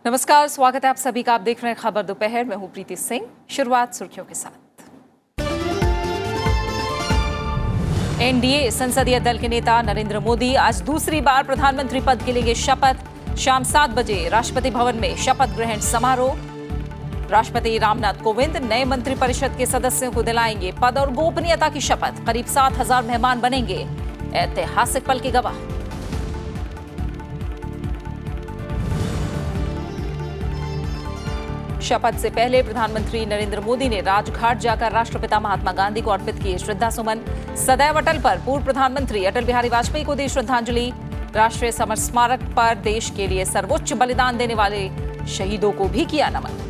नमस्कार, स्वागत है आप सभी का। आप देख रहे हैं खबर दोपहर। मैं हूं प्रीति सिंह। शुरुआत सुर्खियों के साथ। एनडीए संसदीय दल के नेता नरेंद्र मोदी आज दूसरी बार प्रधानमंत्री पद के लेंगे शपथ। शाम 7 बजे राष्ट्रपति भवन में शपथ ग्रहण समारोह। राष्ट्रपति रामनाथ कोविंद नए मंत्रिपरिषद के सदस्यों को दिलाएंगे पद और गोपनीयता की शपथ। करीब 7,000 मेहमान बनेंगे ऐतिहासिक पल के गवाह। शपथ से पहले प्रधानमंत्री नरेंद्र मोदी ने राजघाट जाकर राष्ट्रपिता महात्मा गांधी को अर्पित किए श्रद्धासुमन। सदैव अटल पर पूर्व प्रधानमंत्री अटल बिहारी वाजपेयी को दी श्रद्धांजलि। राष्ट्रीय समर स्मारक पर देश के लिए सर्वोच्च बलिदान देने वाले शहीदों को भी किया नमन।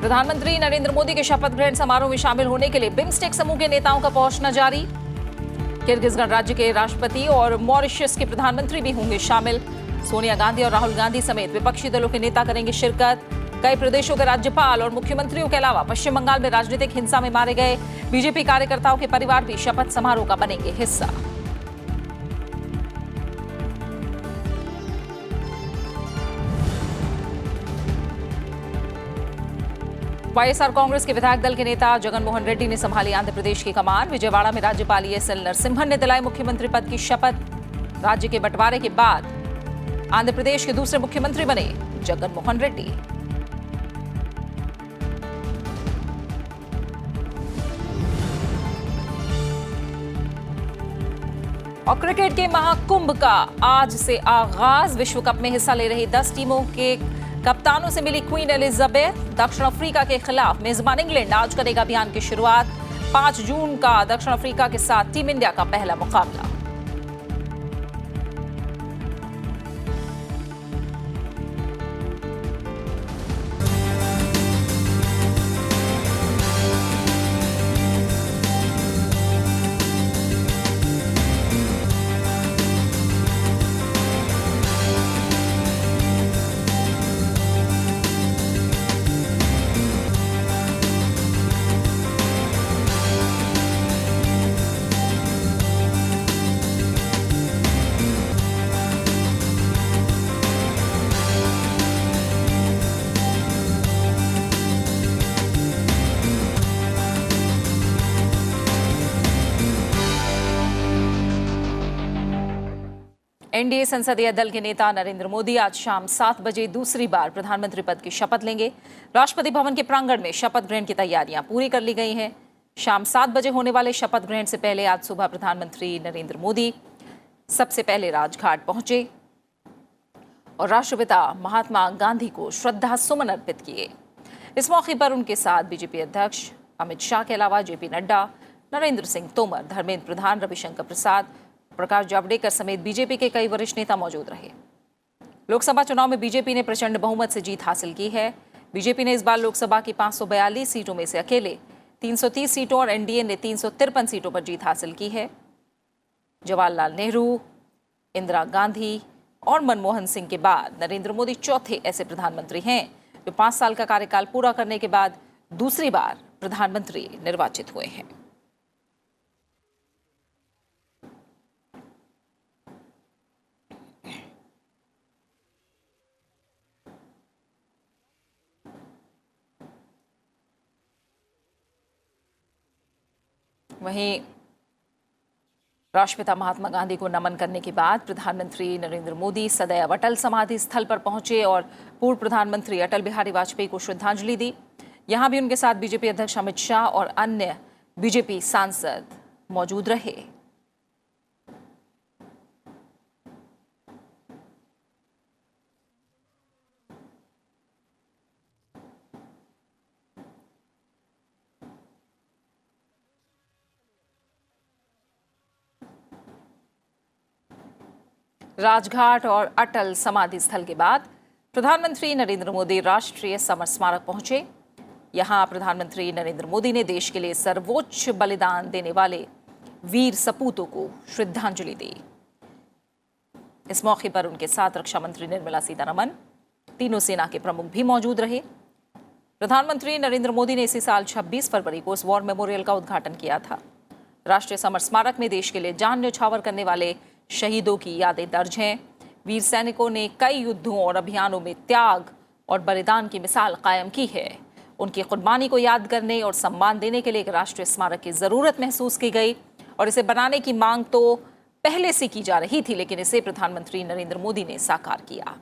प्रधानमंत्री नरेंद्र मोदी के शपथ ग्रहण समारोह में शामिल होने के लिए बिम्स्टेक समूह के नेताओं का पहुंचना जारी। किर्गिजस्तान राज्य के राष्ट्रपति और मॉरिशस के प्रधानमंत्री भी होंगे शामिल। सोनिया गांधी और राहुल गांधी समेत विपक्षी दलों के नेता करेंगे शिरकत। कई प्रदेशों के राज्यपाल और मुख्यमंत्रियों के अलावा पश्चिम बंगाल में राजनीतिक हिंसा में मारे गए बीजेपी कार्यकर्ताओं के परिवार भी शपथ समारोह का बनेंगे हिस्सा। वाईएसआर कांग्रेस के विधायक दल के नेता जगन मोहन रेड्डी ने संभाली आंध्र प्रदेश की कमान। विजयवाड़ा में राज्यपाल ईएसएल नरसिम्हन ने दिलाई मुख्यमंत्री पद की शपथ। राज्य के बंटवारे के बाद आंध्र प्रदेश के दूसरे मुख्यमंत्री बने जगन मोहन रेड्डी। और क्रिकेट के महाकुंभ का आज से आगाज। विश्व कप में हिस्सा ले रही 10 टीमों के कप्तानों से मिली क्वीन एलिजाबेथ। दक्षिण अफ्रीका के खिलाफ मेजबान इंग्लैंड आज करेगा अभियान की शुरुआत। 5 जून का दक्षिण अफ्रीका के साथ टीम इंडिया का पहला मुकाबला। एनडीए संसदीय दल के नेता नरेंद्र मोदी आज शाम 7 बजे दूसरी बार प्रधानमंत्री पद की शपथ लेंगे। राष्ट्रपति भवन के प्रांगण में शपथ ग्रहण की तैयारियां पूरी कर ली गई हैं। शाम 7 बजे होने वाले शपथ ग्रहण से पहले आज सुबह प्रधानमंत्री नरेंद्र मोदी सबसे पहले राजघाट पहुंचे और राष्ट्रपिता महात्मा गांधी को श्रद्धा सुमन अर्पित किए। इस मौके पर उनके साथ बीजेपी अध्यक्ष अमित शाह के अलावा जेपी नड्डा, नरेंद्र सिंह तोमर, धर्मेंद्र प्रधान, रविशंकर प्रसाद, प्रकाश जावड़ेकर समेत बीजेपी के कई वरिष्ठ नेता मौजूद रहे। लोकसभा चुनाव में बीजेपी ने प्रचंड बहुमत से जीत हासिल की है। बीजेपी ने इस बार लोकसभा की 542 सीटों में से अकेले 330 सीटों और एनडीए ने 353 सीटों पर जीत हासिल की है। जवाहरलाल नेहरू, इंदिरा गांधी और मनमोहन सिंह के बाद नरेंद्र मोदी चौथे ऐसे प्रधानमंत्री हैं जो 5 साल का कार्यकाल पूरा करने के बाद दूसरी बार प्रधानमंत्री निर्वाचित हुए हैं। वहीं राष्ट्रपिता महात्मा गांधी को नमन करने के बाद प्रधानमंत्री नरेंद्र मोदी सदैव अटल समाधि स्थल पर पहुंचे और पूर्व प्रधानमंत्री अटल बिहारी वाजपेयी को श्रद्धांजलि दी। यहां भी उनके साथ बीजेपी अध्यक्ष अमित शाह और अन्य बीजेपी सांसद मौजूद रहे। राजघाट और अटल समाधि स्थल के बाद प्रधानमंत्री नरेंद्र मोदी राष्ट्रीय समर स्मारक पहुंचे। यहां प्रधानमंत्री नरेंद्र मोदी ने देश के लिए सर्वोच्च बलिदान देने वाले वीर सपूतों को श्रद्धांजलि दी। इस मौके पर उनके साथ रक्षा मंत्री निर्मला सीतारमण, तीनों सेना के प्रमुख भी मौजूद रहे। प्रधानमंत्री नरेंद्र मोदी ने इसी साल 26 फरवरी को इस वॉर मेमोरियल का उद्घाटन किया था। राष्ट्रीय समर स्मारक में देश के लिए जान न्यौछावर करने वाले शहीदों की यादें दर्ज हैं। वीर सैनिकों ने कई युद्धों और अभियानों में त्याग और बलिदान की मिसाल कायम की है। उनकी कुर्बानी को याद करने और सम्मान देने के लिए एक राष्ट्रीय स्मारक की जरूरत महसूस की गई और इसे बनाने की मांग तो पहले से की जा रही थी, लेकिन इसे प्रधानमंत्री नरेंद्र मोदी ने साकार किया।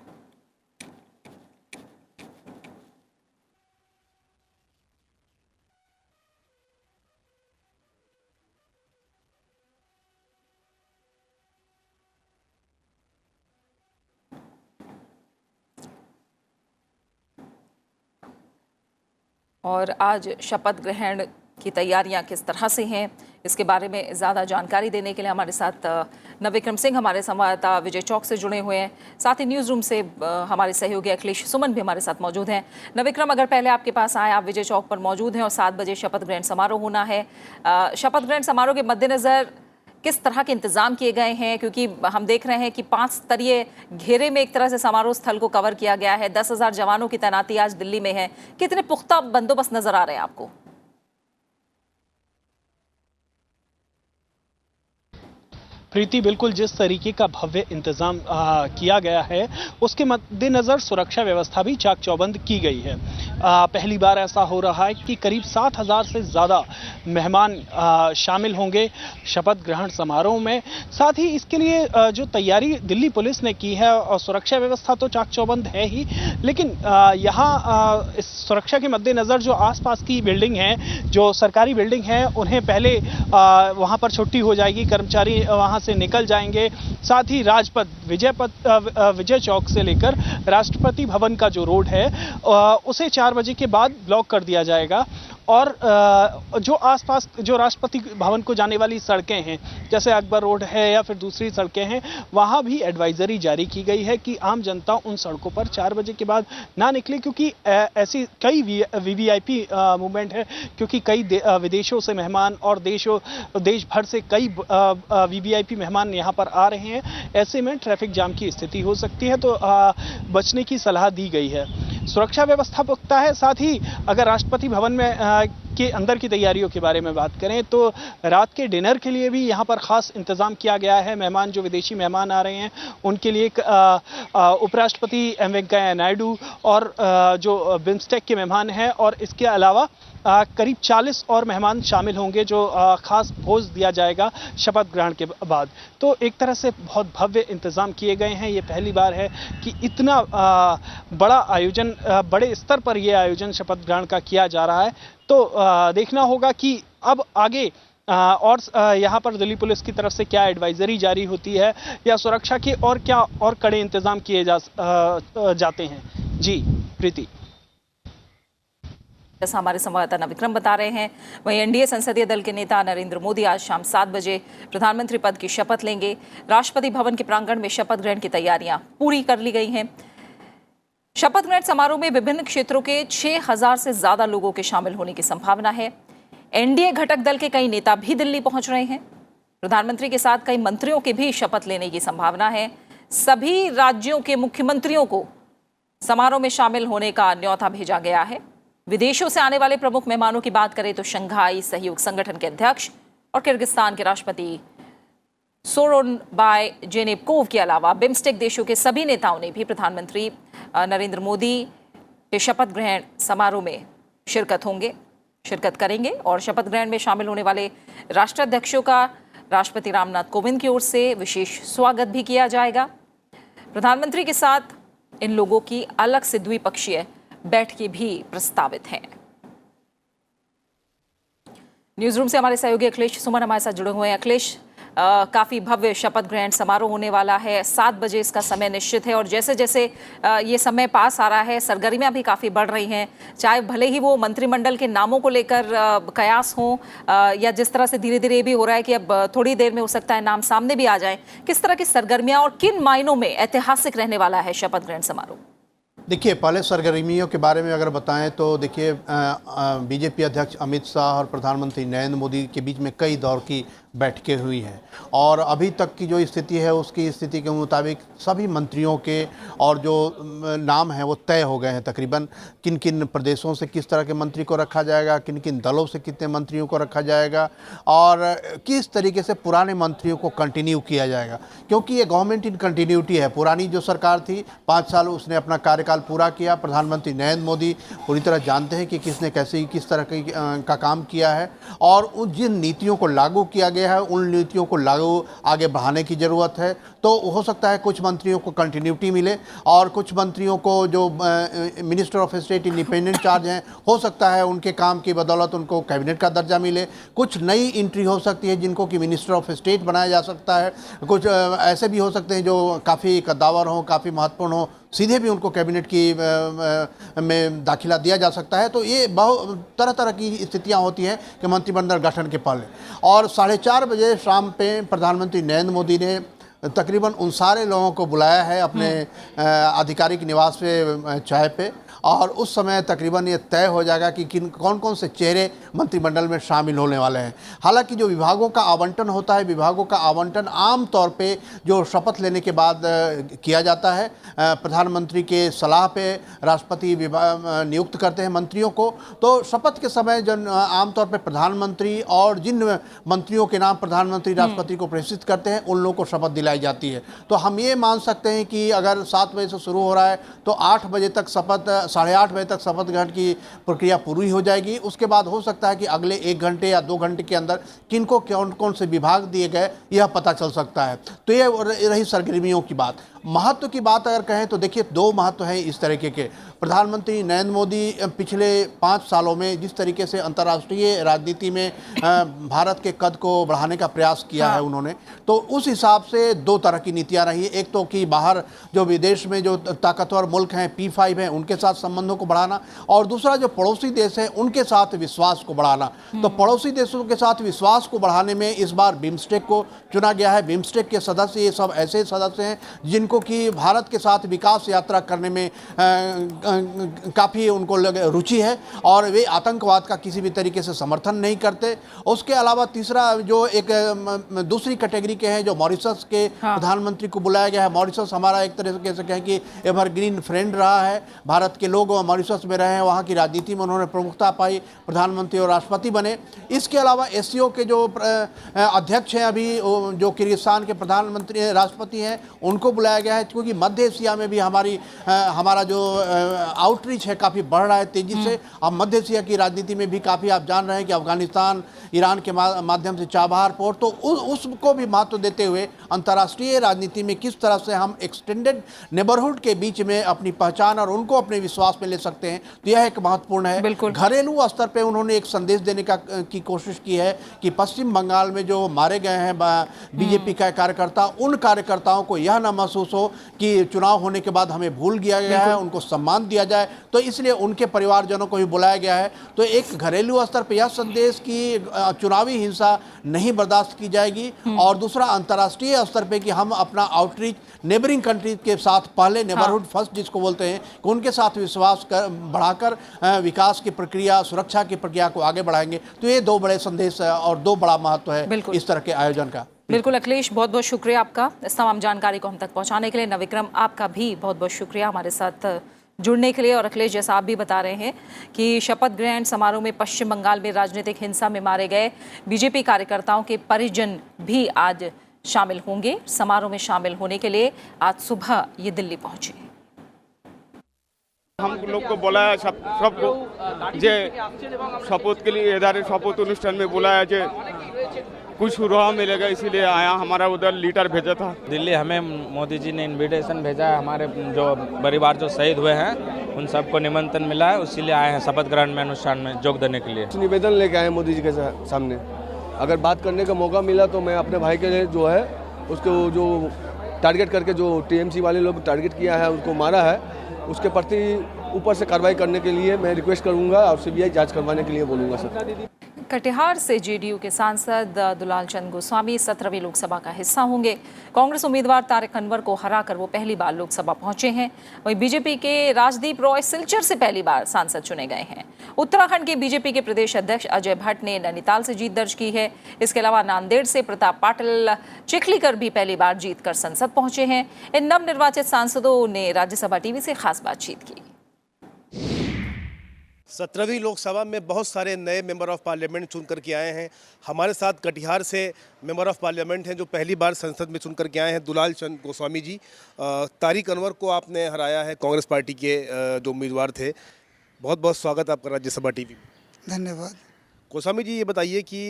और आज शपथ ग्रहण की तैयारियां किस तरह से हैं, इसके बारे में ज़्यादा जानकारी देने के लिए हमारे साथ नवविक्रम सिंह हमारे संवाददाता विजय चौक से जुड़े हुए हैं। साथ ही न्यूज़ रूम से हमारे सहयोगी अखिलेश सुमन भी हमारे साथ मौजूद हैं। नवविक्रम, अगर पहले आपके पास आए, आप विजय चौक पर मौजूद हैं और 7 बजे शपथ ग्रहण समारोह होना है। शपथ ग्रहण समारोह के मद्देनज़र किस तरह के इंतजाम किए गए हैं, क्योंकि हम देख रहे हैं कि 5 स्तरीय घेरे में एक तरह से समारोह स्थल को कवर किया गया है। 10,000 जवानों की तैनाती आज दिल्ली में है। कितने पुख्ता बंदोबस्त नजर आ रहे हैं आपको? प्रीति, बिल्कुल जिस तरीके का भव्य इंतजाम किया गया है उसके मद्देनजर सुरक्षा व्यवस्था भी चाक चौबंद की गई है। पहली बार ऐसा हो रहा है कि करीब 7,000 से ज़्यादा मेहमान शामिल होंगे शपथ ग्रहण समारोह में। साथ ही इसके लिए जो तैयारी दिल्ली पुलिस ने की है, और सुरक्षा व्यवस्था तो चाक चौबंद है ही, लेकिन यहाँ इस सुरक्षा के मद्देनजर जो आसपास की बिल्डिंग है, जो सरकारी बिल्डिंग है, उन्हें पहले वहाँ पर छुट्टी हो जाएगी, कर्मचारी वहाँ से निकल जाएंगे। साथ ही राजपथ, विजय चौक से लेकर राष्ट्रपति भवन का जो रोड है उसे 4 बजे के बाद ब्लॉक कर दिया जाएगा। और जो आसपास जो राष्ट्रपति भवन को जाने वाली सड़कें हैं, जैसे अकबर रोड है या फिर दूसरी सड़कें हैं, वहाँ भी एडवाइजरी जारी की गई है कि आम जनता उन सड़कों पर 4 बजे के बाद ना निकले, क्योंकि ऐसी कई वीवीआईपी मूवमेंट है, क्योंकि कई विदेशों से मेहमान और देश भर से कई वीवीआईपी मेहमान यहाँ पर आ रहे हैं। ऐसे में ट्रैफिक जाम की स्थिति हो सकती है, तो बचने की सलाह दी गई है। सुरक्षा व्यवस्था पुख्ता है। साथ ही अगर राष्ट्रपति भवन में के अंदर की तैयारियों के बारे में बात करें तो रात के डिनर के लिए भी यहाँ पर खास इंतजाम किया गया है। मेहमान, जो विदेशी मेहमान आ रहे हैं, उनके लिए उपराष्ट्रपति एम वेंकैया नायडू और जो बिम्स्टेक के मेहमान हैं, और इसके अलावा करीब 40 और मेहमान शामिल होंगे, जो खास भोज दिया जाएगा शपथ ग्रहण के बाद। तो एक तरह से बहुत भव्य इंतजाम किए गए हैं। ये पहली बार है कि इतना बड़ा आयोजन, बड़े स्तर पर यह आयोजन शपथ ग्रहण का किया जा रहा है। तो देखना होगा कि अब आगे और यहाँ पर दिल्ली पुलिस की तरफ से क्या एडवाइजरी जारी होती है, या सुरक्षा के और क्या और कड़े इंतजाम किए जाते हैं। जी प्रीति, जैसा हमारे संवाददाता नवविक्रम बता रहे हैं, वहीं एनडीए संसदीय दल के नेता नरेंद्र मोदी आज शाम 7 बजे प्रधानमंत्री पद की शपथ लेंगे। राष्ट्रपति भवन के प्रांगण में शपथ ग्रहण की तैयारियां पूरी कर ली गई हैं। शपथ ग्रहण समारोह में विभिन्न क्षेत्रों के 6,000 से ज्यादा लोगों के शामिल होने की संभावना है। एनडीए घटक दल के कई नेता भी दिल्ली पहुंच रहे हैं। प्रधानमंत्री के साथ कई मंत्रियों के भी शपथ लेने की संभावना है। सभी राज्यों के मुख्यमंत्रियों को समारोह में शामिल होने का न्योता भेजा गया है। विदेशों से आने वाले प्रमुख मेहमानों की बात करें तो शंघाई सहयोग संगठन के अध्यक्ष और किर्गिस्तान के राष्ट्रपति सोरोनबाय जेनेबकोव के अलावा बिम्स्टेक देशों के सभी नेताओं ने भी प्रधानमंत्री नरेंद्र मोदी के शपथ ग्रहण समारोह में शिरकत करेंगे। और शपथ ग्रहण में शामिल होने वाले राष्ट्राध्यक्षों का राष्ट्रपति रामनाथ कोविंद की ओर से विशेष स्वागत भी किया जाएगा। प्रधानमंत्री के साथ इन लोगों की अलग से द्विपक्षीय बैठकें भी प्रस्तावित हैं। न्यूज रूम से हमारे सहयोगी अखिलेश सुमन हमारे साथ जुड़े हुए हैं। अखिलेश, काफ़ी भव्य शपथ ग्रहण समारोह होने वाला है। 7 बजे इसका समय निश्चित है और जैसे जैसे ये समय पास आ रहा है, सरगर्मियां भी काफ़ी बढ़ रही हैं। चाहे भले ही वो मंत्रिमंडल के नामों को लेकर कयास हों, या जिस तरह से धीरे धीरे ये भी हो रहा है कि अब थोड़ी देर में हो सकता है नाम सामने भी आ जाए। किस तरह की सरगर्मियां और किन मायनों में ऐतिहासिक रहने वाला है शपथ ग्रहण समारोह? देखिए, पहले सरगर्मियों के बारे में अगर बताएं तो देखिए, बीजेपी अध्यक्ष अमित शाह और प्रधानमंत्री नरेंद्र मोदी के बीच में कई दौर की बैठकें हुई हैं और अभी तक की जो स्थिति है उसकी स्थिति के मुताबिक सभी मंत्रियों के और जो नाम हैं वो तय हो गए हैं। तकरीबन किन किन प्रदेशों से किस तरह के मंत्री को रखा जाएगा, किन किन दलों से कितने मंत्रियों को रखा जाएगा और किस तरीके से पुराने मंत्रियों को कंटिन्यू किया जाएगा, क्योंकि ये गवर्नमेंट इन कंटिन्यूटी है। पुरानी जो सरकार थी 5 साल उसने अपना कार्यकाल पूरा किया। प्रधानमंत्री नरेंद्र मोदी पूरी तरह जानते हैं कि किसने कैसे किस तरह का काम किया है और उन जिन नीतियों को लागू किया गया है उन नीतियों को लागू आगे बढ़ाने की ज़रूरत है। तो हो सकता है कुछ मंत्रियों को कंटिन्यूटी मिले और कुछ मंत्रियों को जो minister of state independent charge हैं हो सकता है उनके काम की बदौलत उनको कैबिनेट का दर्जा मिले। कुछ नई एंट्री हो सकती है जिनको कि मिनिस्टर ऑफ स्टेट बनाया जा सकता है। कुछ ऐसे भी हो सकते हैं जो काफ़ी कद्दावर हों, काफ़ी महत्वपूर्ण हों, सीधे भी उनको कैबिनेट की में दाखिला दिया जा सकता है। तो ये बहुत तरह तरह की स्थितियां होती हैं कि मंत्रिमंडल गठन के पहले। और 4:30 बजे शाम पे प्रधानमंत्री नरेंद्र मोदी ने तकरीबन उन सारे लोगों को बुलाया है अपने आधिकारिक निवास पे चाय पे और उस समय तकरीबन ये तय हो जाएगा कि कौन कौन से चेहरे मंत्रिमंडल में शामिल होने वाले हैं। हालांकि जो विभागों का आवंटन होता है, विभागों का आवंटन आम तौर पे जो शपथ लेने के बाद किया जाता है। प्रधानमंत्री के सलाह पे राष्ट्रपति नियुक्त करते हैं मंत्रियों को। तो शपथ के समय जन आमतौर पर प्रधानमंत्री और जिन मंत्रियों के नाम प्रधानमंत्री राष्ट्रपति को प्रेषित करते हैं उन लोगों को शपथ दिलाई जाती है। तो हम ये मान सकते हैं कि अगर 7 बजे से शुरू हो रहा है तो 8 बजे तक 8:30 बजे तक शपथ ग्रहण की प्रक्रिया पूरी हो जाएगी। उसके बाद हो सकता है कि अगले 1 घंटे या 2 घंटे के अंदर किनको कौन कौन से विभाग दिए गए यह पता चल सकता है। तो ये रही सरगर्मियों की बात। महत्व की बात अगर कहें तो देखिए 2 महत्व हैं इस तरीके के। प्रधानमंत्री नरेंद्र मोदी पिछले 5 सालों में जिस तरीके से अंतर्राष्ट्रीय राजनीति में भारत के कद को बढ़ाने का प्रयास किया है उन्होंने, तो उस हिसाब से 2 तरह की नीतियां रही। एक तो कि बाहर जो विदेश में जो ताकतवर मुल्क हैं P5 हैं उनके साथ संबंधों को बढ़ाना और दूसरा जो पड़ोसी देश है उनके साथ विश्वास को बढ़ाना। तो पड़ोसी देशों के साथ विश्वास को बढ़ाने में इस बार बिम्स्टेक को चुना गया है। बिम्स्टेक के सदस्य ये सब ऐसे सदस्य हैं जिनको कि भारत के साथ विकास यात्रा करने में काफ़ी उनको रुचि है और वे आतंकवाद का किसी भी तरीके से समर्थन नहीं करते। उसके अलावा तीसरा जो एक दूसरी कैटेगरी के हैं जो मॉरिशस के प्रधानमंत्री को बुलाया गया है। मॉरिशस हमारा एक तरीके से कहें कि एवरग्रीन फ्रेंड रहा है। भारत के लोग मॉरिशस में रहे हैं, वहाँ की राजनीति में उन्होंने प्रमुखता पाई, प्रधानमंत्री और राष्ट्रपति बने। इसके अलावा एससीओ के जो अध्यक्ष हैं अभी जो किर्गिस्तान के प्रधानमंत्री राष्ट्रपति हैं उनको बुलाया गया है, क्योंकि मध्य एशिया में भी हमारा जो आउटरीच है काफ़ी बढ़ रहा है तेज़ी से। अब मध्य एशिया की राजनीति में भी काफ़ी आप जान रहे हैं कि अफगानिस्तान ईरान के माध्यम से चाबहार पोर्ट, तो उसको भी महत्व देते हुए अंतर्राष्ट्रीय राजनीति में किस तरह से हम एक्सटेंडेड नेबरहुड के बीच में अपनी पहचान और उनको अपने विश्वास में ले सकते हैं, तो यह एक महत्वपूर्ण है। घरेलू स्तर पर उन्होंने एक संदेश देने की कोशिश की है कि पश्चिम बंगाल में जो मारे गए हैं बीजेपी का कार्यकर्ता, उन कार्यकर्ताओं को यह न महसूस हो कि चुनाव होने के बाद हमें भूल गया गया है, उनको सम्मान दिया जाए। तो इसलिए उनके परिवारजनों को भी बुलाया गया है। तो एक घरेलू स्तर पर यह संदेश कि चुनावी हिंसा नहीं बर्दाश्त की जाएगी और दूसरा अंतर्राष्ट्रीय स्तर पे कि हम अपना आउटरीच नेबरिंग कंट्रीज के साथ पहले नेबरहुड फर्स्ट जिसको बोलते हैं कि उनके साथ विश्वास बढ़ाकर विकास की प्रक्रिया, सुरक्षा की प्रक्रिया को आगे बढ़ाएंगे। तो ये 2 बड़े संदेश और 2 बड़ा महत्व है इस तरह के आयोजन का। बिल्कुल अखिलेश, बहुत बहुत शुक्रिया आपका इस तमाम जानकारी को हम तक पहुंचाने के लिए। नविक्रम, आपका भी बहुत बहुत शुक्रिया हमारे साथ जुड़ने के लिए। और अखिलेश, जैसा आप भी बता रहे हैं कि शपथ ग्रहण समारोह में पश्चिम बंगाल में राजनीतिक हिंसा में मारे गए बीजेपी कार्यकर्ताओं के परिजन भी आज शामिल होंगे। समारोह में शामिल होने के लिए आज सुबह ये दिल्ली पहुंचे। हम लोग को बुलाया सबको जे शपथ के लिए इधर शपथ अनुष्ठान में बुलाया जे कुछ राह मिलेगा इसीलिए आया। हमारा उधर लीडर भेजा था दिल्ली, हमें मोदी जी ने इनविटेशन भेजा है। हमारे जो परिवार जो शहीद हुए हैं उन सबको निमंत्रण मिला है, इसीलिए आए हैं शपथ ग्रहण में अनुष्ठान में जोग देने के लिए। निवेदन लेके आए मोदी जी के सामने। अगर बात करने का मौका मिला तो मैं अपने भाई के लिए जो है उसको जो टारगेट करके जो टीएमसी वाले लोग टारगेट किया है, उनको मारा है, उसके प्रति ऊपर से कार्रवाई करने के लिए मैं रिक्वेस्ट करूंगा और सीबीआई जांच करवाने के लिए बोलूँगा सर। कटिहार से जेडीयू के सांसद दुलाल चंद गोस्वामी 17वीं लोकसभा का हिस्सा होंगे। कांग्रेस उम्मीदवार तारिक अनवर को हराकर वो पहली बार लोकसभा पहुंचे हैं। वहीं बीजेपी के राजदीप रॉय सिलचर से पहली बार सांसद चुने गए हैं। उत्तराखंड के बीजेपी के प्रदेश अध्यक्ष अजय भट्ट ने नैनीताल से जीत दर्ज की है। इसके अलावा नांदेड़ से प्रताप पाटिल चिखलीकर भी पहली बार जीतकर संसद पहुंचे हैं। इन नवनिर्वाचित सांसदों ने राज्यसभा टीवी से खास बातचीत की। 17वीं लोकसभा में बहुत सारे नए मेंबर ऑफ पार्लियामेंट चुन करके आए हैं। हमारे साथ कटिहार से मेंबर ऑफ पार्लियामेंट हैं जो पहली बार संसद में चुन करके आए हैं, दुलाल चंद गोस्वामी जी। तारिक अनवर को आपने हराया है, कांग्रेस पार्टी के जो उम्मीदवार थे। बहुत बहुत स्वागत आपका राज्यसभा टीवी में। धन्यवाद। गोस्वामी जी, ये बताइए कि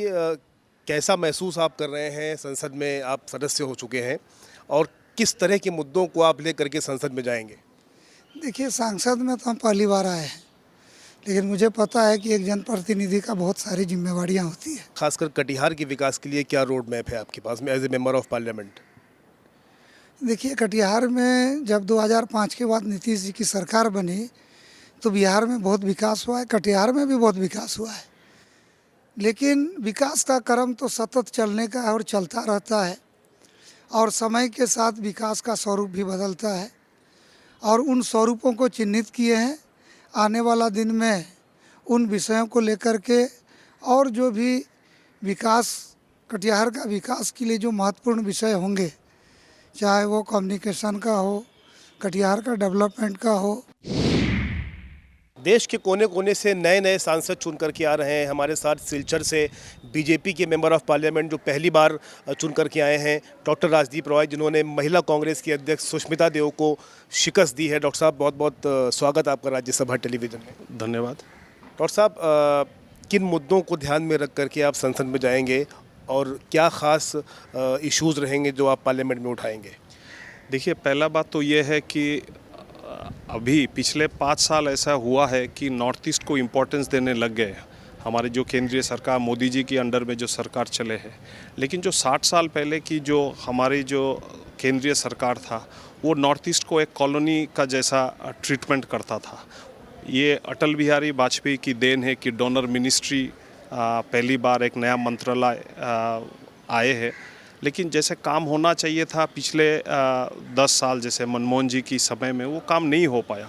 कैसा महसूस आप कर रहे हैं, संसद में आप सदस्य हो चुके हैं, और किस तरह के मुद्दों को आप लेकर के संसद में जाएंगे? देखिए, सांसद में तो हम पहली बार आए हैं, लेकिन मुझे पता है कि एक जनप्रतिनिधि का बहुत सारी जिम्मेवारियां होती है। खासकर कटिहार के विकास के लिए क्या रोड मैप है आपके पास में as a member of parliament? देखिए, कटिहार में जब 2005 के बाद नीतीश जी की सरकार बनी तो बिहार में बहुत विकास हुआ है, कटिहार में भी बहुत विकास हुआ है। लेकिन विकास का क्रम तो सतत चलने का है और चलता रहता है, और समय के साथ विकास का स्वरूप भी बदलता है, और उन स्वरूपों को चिन्हित किए हैं। आने वाला दिन में उन विषयों को लेकर के और जो भी विकास, कटिहार का विकास के लिए जो महत्वपूर्ण विषय होंगे, चाहे वो कम्युनिकेशन का हो, कटिहार का डेवलपमेंट का हो। देश के कोने कोने से नए नए सांसद चुन करके आ रहे हैं। हमारे साथ सिलचर से बीजेपी के मेंबर ऑफ पार्लियामेंट जो पहली बार चुन करके आए हैं, डॉक्टर राजदीप रॉय, जिन्होंने महिला कांग्रेस की अध्यक्ष सुष्मिता देव को शिकस्त दी है। डॉक्टर साहब, बहुत बहुत स्वागत आपका राज्यसभा टेलीविज़न में। धन्यवाद। डॉक्टर साहब, किन मुद्दों को ध्यान में रख करके आप संसद में जाएंगे, और क्या ख़ास इश्यूज़ रहेंगे जो आप पार्लियामेंट में उठाएंगे? देखिए, पहला बात तो ये है कि अभी पिछले 5 साल ऐसा हुआ है कि नॉर्थ ईस्ट को इम्पोर्टेंस देने लग गए। हमारे जो केंद्रीय सरकार, मोदी जी के अंडर में जो सरकार चले हैं, लेकिन जो 60 साल पहले की जो हमारी जो केंद्रीय सरकार था, वो नॉर्थ ईस्ट को एक कॉलोनी का जैसा ट्रीटमेंट करता था। ये अटल बिहारी वाजपेयी की देन है कि डोनर मिनिस्ट्री पहली बार एक नया मंत्रालय आए हैं, लेकिन जैसे काम होना चाहिए था पिछले 10 साल जैसे मनमोहन जी की समय में, वो काम नहीं हो पाया।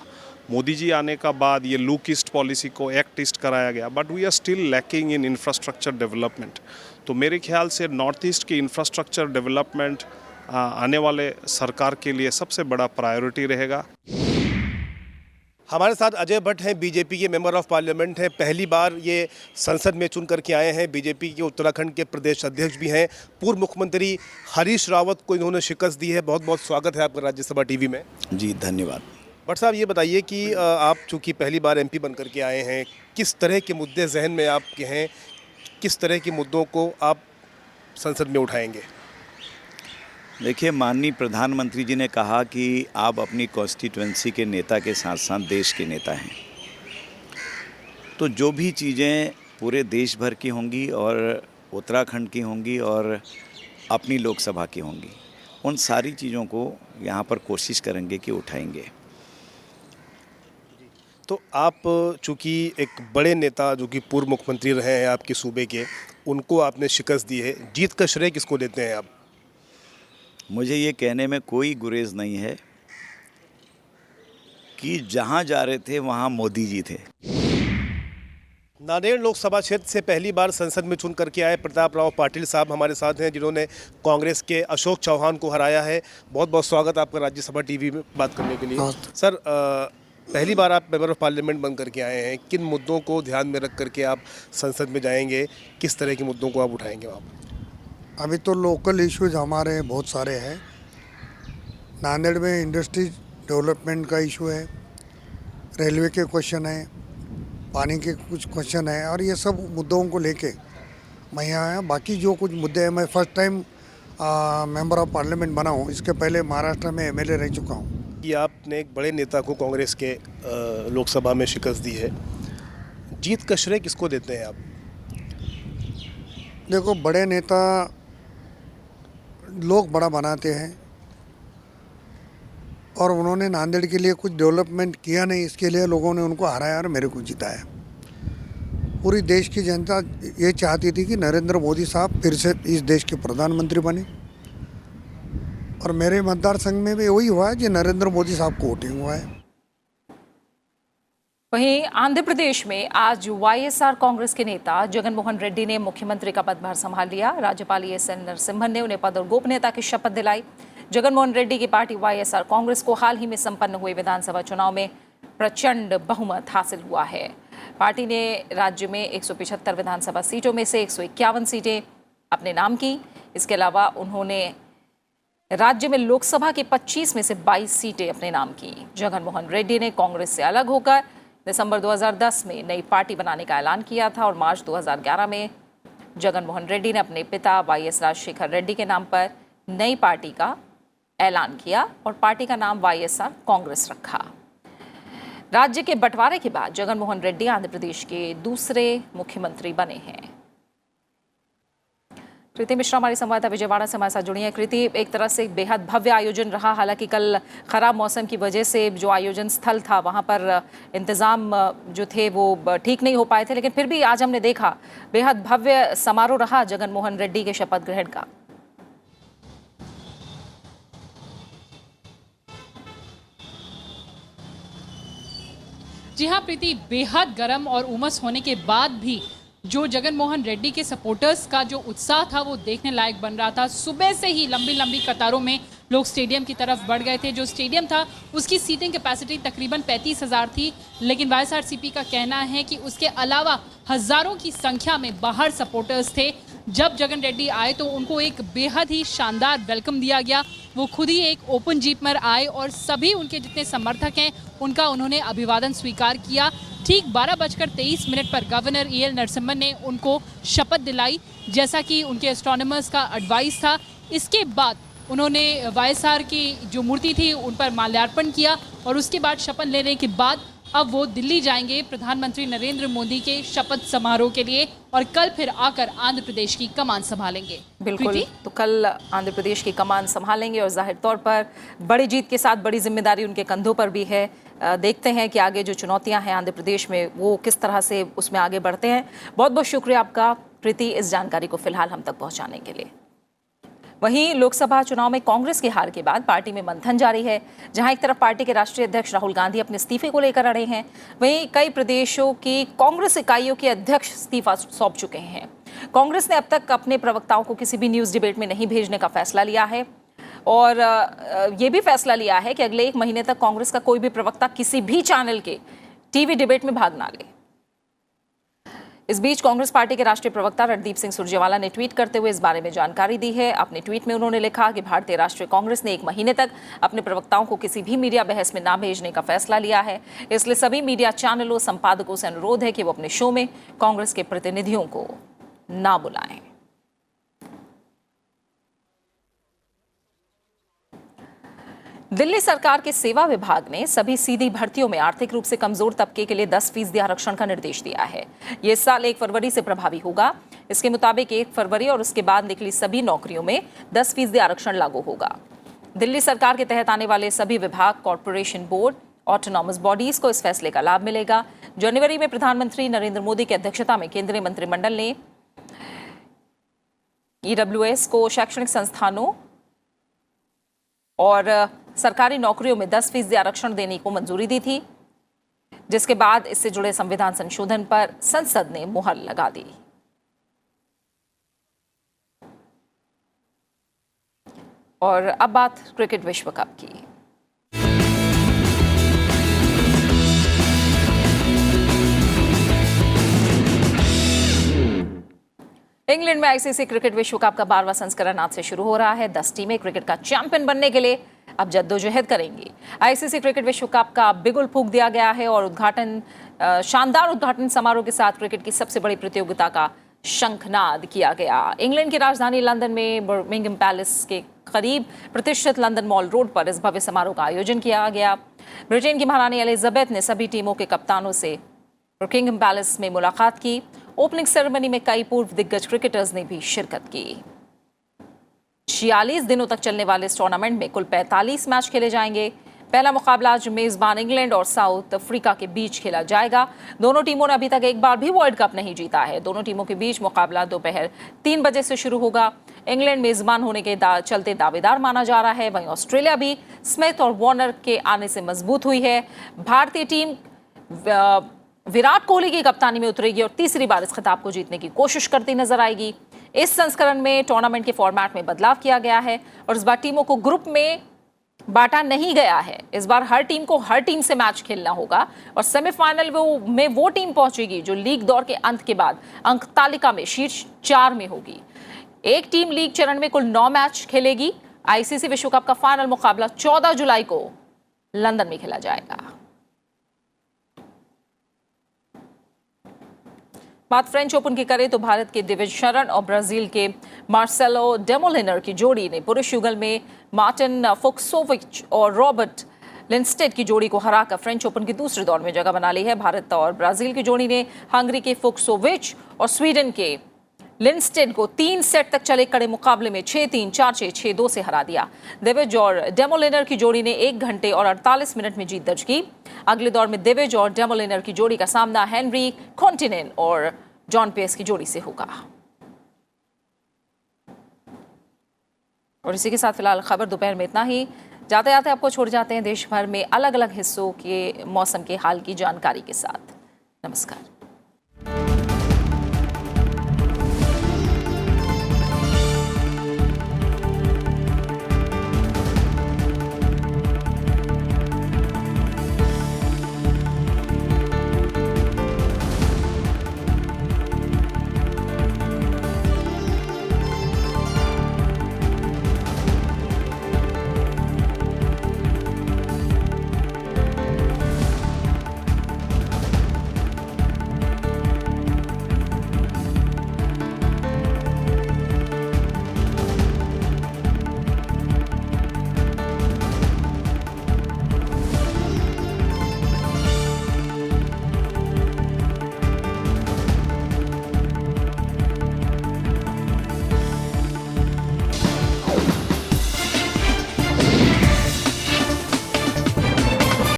मोदी जी आने का बाद ये लुक ईस्ट पॉलिसी को एक्ट ईस्ट कराया गया, but we are still lacking in infrastructure development. तो मेरे ख्याल से नॉर्थ ईस्ट की इंफ्रास्ट्रक्चर डेवलपमेंट आने वाले सरकार के लिए सबसे बड़ा प्रायोरिटी रहेगा। हमारे साथ अजय भट्ट हैं, बीजेपी के मेंबर ऑफ पार्लियामेंट हैं, पहली बार ये संसद में चुन करके आए हैं। बीजेपी के उत्तराखंड के प्रदेश अध्यक्ष भी हैं। पूर्व मुख्यमंत्री हरीश रावत को इन्होंने शिकस्त दी है। बहुत बहुत स्वागत है आपका राज्यसभा टीवी में। जी धन्यवाद। भट्ट साहब, ये बताइए कि आप चूँकि पहली बार एमपी बन करके आए हैं, किस तरह के मुद्दे जहन में आपके हैं, किस तरह के मुद्दों को आप संसद में उठाएंगे? देखिए, माननीय प्रधानमंत्री जी ने कहा कि आप अपनी कॉन्स्टिट्यूएंसी के नेता के साथ साथ देश के नेता हैं, तो जो भी चीज़ें पूरे देश भर की होंगी और उत्तराखंड की होंगी और अपनी लोकसभा की होंगी, उन सारी चीज़ों को यहाँ पर कोशिश करेंगे कि उठाएंगे। तो आप चूँकि एक बड़े नेता जो कि पूर्व मुख्यमंत्री रहे हैं आपके सूबे के, उनको आपने शिकस्त दी है, जीत का श्रेय किसको देते हैं आप? मुझे ये कहने में कोई गुरेज नहीं है कि जहाँ जा रहे थे वहाँ मोदी जी थे। नांदेड़ लोकसभा क्षेत्र से पहली बार संसद में चुन करके आए प्रताप राव पाटिल साहब हमारे साथ हैं, जिन्होंने कांग्रेस के अशोक चौहान को हराया है। बहुत बहुत स्वागत आपका राज्यसभा टीवी में बात करने के लिए। सर, पहली बार आप मेंबर ऑफ पार्लियामेंट बन करके आए हैं, किन मुद्दों को ध्यान में रख करके आप संसद में जाएंगे, किस तरह के मुद्दों को आप उठाएंगे वहाँ पर? अभी तो लोकल इश्यूज हमारे बहुत सारे हैं। नांदेड़ में इंडस्ट्री डेवलपमेंट का इशू है, रेलवे के क्वेश्चन है, पानी के कुछ क्वेश्चन है, और ये सब मुद्दों को लेके मैं यहाँ आया। बाकी जो कुछ मुद्दे हैं, मैं first time member of parliament बना हूँ। इसके पहले महाराष्ट्र में एमएलए रह चुका हूँ। कि आपने एक बड़े नेता को कांग्रेस के लोकसभा में शिकस्त दी है, जीत का श्रेय किसको देते हैं आप? देखो, बड़े नेता लोग बड़ा बनाते हैं, और उन्होंने नांदेड़ के लिए कुछ डेवलपमेंट किया नहीं, इसके लिए लोगों ने उनको हराया और मेरे को जिताया। पूरी देश की जनता ये चाहती थी कि नरेंद्र मोदी साहब फिर से इस देश के प्रधानमंत्री बने, और मेरे मतदार संघ में भी वही हुआ है कि नरेंद्र मोदी साहब को वोटिंग हुआ है। वहीं आंध्र प्रदेश में आज वाईएसआर कांग्रेस के नेता जगन मोहन रेड्डी ने मुख्यमंत्री का पदभार संभाल लिया। राज्यपाल एस.एन. नरसिम्हन ने उन्हें पद और गोपनीयता की शपथ दिलाई। जगन मोहन रेड्डी की पार्टी वाईएसआर कांग्रेस को हाल ही में संपन्न हुए विधानसभा चुनाव में प्रचंड बहुमत हासिल हुआ है। पार्टी ने राज्य में 175 विधानसभा सीटों में से 151 सीटें अपने नाम की। इसके अलावा उन्होंने राज्य में लोकसभा की 25 में से 22 सीटें अपने नाम की। जगन मोहन रेड्डी ने कांग्रेस से अलग होकर दिसंबर 2010 में नई पार्टी बनाने का ऐलान किया था और मार्च 2011 में जगन मोहन रेड्डी ने अपने पिता वाईएस राजशेखर रेड्डी के नाम पर नई पार्टी का ऐलान किया और पार्टी का नाम वाईएसआर कांग्रेस रखा। राज्य के बंटवारे के बाद जगन मोहन रेड्डी आंध्र प्रदेश के दूसरे मुख्यमंत्री बने हैं। कृति मिश्रा हमारी संवाददाता विजयवाड़ा से हमारे साथ जुड़ी हैं। कृति, एक तरह से बेहद भव्य आयोजन रहा, हालांकि कल खराब मौसम की वजह से जो आयोजन स्थल था वहां पर इंतजाम जो थे वो ठीक नहीं हो पाए थे, लेकिन फिर भी आज हमने देखा बेहद भव्य समारोह रहा जगन मोहन रेड्डी के शपथ ग्रहण का। जी हाँ प्रीति, बेहद गर्म और उमस होने के बाद भी जो जगन मोहन रेड्डी के सपोर्टर्स का जो उत्साह था वो देखने लायक बन रहा था। सुबह से ही लंबी लंबी कतारों में लोग स्टेडियम की तरफ बढ़ गए थे। जो स्टेडियम था उसकी सीटिंग कैपेसिटी तकरीबन 35,000 थी, लेकिन वाईएसआरसीपी का कहना है कि उसके अलावा हजारों की संख्या में बाहर सपोर्टर्स थे। जब जगन रेड्डी आए तो उनको एक बेहद ही शानदार वेलकम दिया गया। वो खुद ही एक ओपन जीप में आए और सभी उनके जितने समर्थक हैं उनका उन्होंने अभिवादन स्वीकार किया। ठीक 12:23 पर गवर्नर E.L. नरसिम्हन ने उनको शपथ दिलाई, जैसा कि उनके एस्ट्रोनॉमर्स का एडवाइस था। इसके बाद उन्होंने वाईएसआर की जो मूर्ति थी उन पर माल्यार्पण किया और उसके बाद शपथ लेने के बाद अब वो दिल्ली जाएंगे प्रधानमंत्री नरेंद्र मोदी के शपथ समारोह के लिए और कल फिर आकर आंध्र प्रदेश की कमान संभालेंगे। बिल्कुल, तो कल आंध्र प्रदेश की कमान संभालेंगे और जाहिर तौर पर बड़ी जीत के साथ बड़ी जिम्मेदारी उनके कंधों पर भी है। देखते हैं कि आगे जो चुनौतियां हैं आंध्र प्रदेश में वो किस तरह से उसमें आगे बढ़ते हैं। बहुत बहुत शुक्रिया आपका प्रीति इस जानकारी को फिलहाल हम तक पहुंचाने के लिए। वहीं लोकसभा चुनाव में कांग्रेस की हार के बाद पार्टी में मंथन जारी है, जहां एक तरफ पार्टी के राष्ट्रीय अध्यक्ष राहुल गांधी अपने इस्तीफे को लेकर अड़े हैं, वहीं कई प्रदेशों की कांग्रेस इकाइयों के अध्यक्ष इस्तीफा सौंप चुके हैं। कांग्रेस ने अब तक अपने प्रवक्ताओं को किसी भी न्यूज डिबेट में नहीं भेजने का फैसला लिया है और ये भी फैसला लिया है कि अगले 1 महीने तक कांग्रेस का कोई भी प्रवक्ता किसी भी चैनल के टीवी डिबेट में भाग ना ले। इस बीच कांग्रेस पार्टी के राष्ट्रीय प्रवक्ता रणदीप सिंह सुरजेवाला ने ट्वीट करते हुए इस बारे में जानकारी दी है। अपने ट्वीट में उन्होंने लिखा कि भारतीय राष्ट्रीय कांग्रेस ने 1 महीने तक अपने प्रवक्ताओं को किसी भी मीडिया बहस में ना भेजने का फैसला लिया है। इसलिए सभी मीडिया चैनलों संपादकों से अनुरोध है कि वो अपने शो में कांग्रेस के प्रतिनिधियों को ना बुलाएं। दिल्ली सरकार के सेवा विभाग ने सभी सीधी भर्तियों में आर्थिक रूप से कमजोर तबके के लिए 10% आरक्षण का निर्देश दिया है। ये इस साल 1 फरवरी से प्रभावी होगा। इसके मुताबिक 1 फरवरी और उसके बाद निकली सभी नौकरियों में 10% आरक्षण लागू होगा। दिल्ली सरकार के तहत आने वाले सभी विभाग, कॉर्पोरेशन बोर्ड, ऑटोनॉमस बॉडीज को इस फैसले का लाभ मिलेगा। जनवरी में प्रधानमंत्री नरेंद्र मोदी की अध्यक्षता में केंद्रीय मंत्रिमंडल ने EWS को शैक्षणिक संस्थानों और सरकारी नौकरियों में 10% आरक्षण देने को मंजूरी दी थी, जिसके बाद इससे जुड़े संविधान संशोधन पर संसद ने मुहर लगा दी। और अब बात क्रिकेट विश्व कप की। इंग्लैंड में आईसीसी क्रिकेट विश्व कप का 12वां संस्करण आज से शुरू हो रहा है। 10 टीमें क्रिकेट का चैंपियन बनने के लिए अब जद्दोजहद करेंगी। आईसीसी क्रिकेट विश्व कप का बिगुल फूंक दिया गया है और शानदार उद्घाटन समारोह के साथ क्रिकेट की सबसे बड़ी प्रतियोगिता का शंखनाद किया गया। इंग्लैंड की राजधानी लंदन में बर्मिंघम पैलेस के करीब प्रतिष्ठित लंदन मॉल रोड पर इस भव्य समारोह का आयोजन किया गया। ब्रिटेन की महारानी एलिजाबेथ ने सभी टीमों के कप्तानों से बर्मिंघम पैलेस में मुलाकात की। ओपनिंग सेरेमनी में कई पूर्व दिग्गज क्रिकेटर्स ने भी शिरकत की। 46 दिनों तक चलने वाले इस टूर्नामेंट में कुल 45 मैच खेले जाएंगे। पहला मुकाबला आज मेजबान इंग्लैंड और साउथ अफ्रीका के बीच खेला जाएगा। दोनों टीमों ने अभी तक एक बार भी वर्ल्ड कप नहीं जीता है। दोनों टीमों के बीच मुकाबला दोपहर 3 बजे से शुरू होगा। इंग्लैंड मेजबान होने के चलते दावेदार माना जा रहा है। वहीं ऑस्ट्रेलिया भी स्मिथ और वार्नर के आने से मजबूत हुई है। भारतीय टीम विराट कोहली की कप्तानी में उतरेगी और तीसरी बार इस खिताब को जीतने की कोशिश करती नजर आएगी। इस संस्करण में टूर्नामेंट के फॉर्मेट में बदलाव किया गया है और इस बार टीमों को ग्रुप में बांटा नहीं गया है। इस बार हर टीम को हर टीम से मैच खेलना होगा और सेमीफाइनल में वो टीम पहुंचेगी जो लीग दौर के अंत के बाद अंक तालिका में शीर्ष 4 में होगी। एक टीम लीग चरण में कुल 9 मैच खेलेगी। आईसीसी विश्व कप का फाइनल मुकाबला 14 जुलाई को लंदन में खेला जाएगा। बात फ्रेंच ओपन की करें तो भारत के दिविज शरण और ब्राजील के मार्सेलो डेमोलिनर की जोड़ी ने पुरुष युगल में मार्टिन फुक्सोविच और रॉबर्ट लिंडस्टेड की जोड़ी को हराकर फ्रेंच ओपन के दूसरे दौर में जगह बना ली है। भारत और ब्राजील की जोड़ी ने हंगरी के फुक्सोविच और स्वीडन के लिंडस्टेड को 3 सेट तक चले कड़े मुकाबले में 6-3, 4-6, 6-2 से हरा दिया। दिविज और डेमोलिनर की जोड़ी ने 1 घंटे और 48 मिनट में जीत दर्ज की। अगले दौर में दिविज और डेमोलिनर की जोड़ी का सामना हेनरी कॉन्टिनेन और जॉन पेस की जोड़ी से होगा। और इसी के साथ फिलहाल खबर दोपहर में इतना ही। जाते जाते आपको छोड़ जाते हैं देश भर में अलग अलग हिस्सों के मौसम के हाल की जानकारी के साथ। नमस्कार।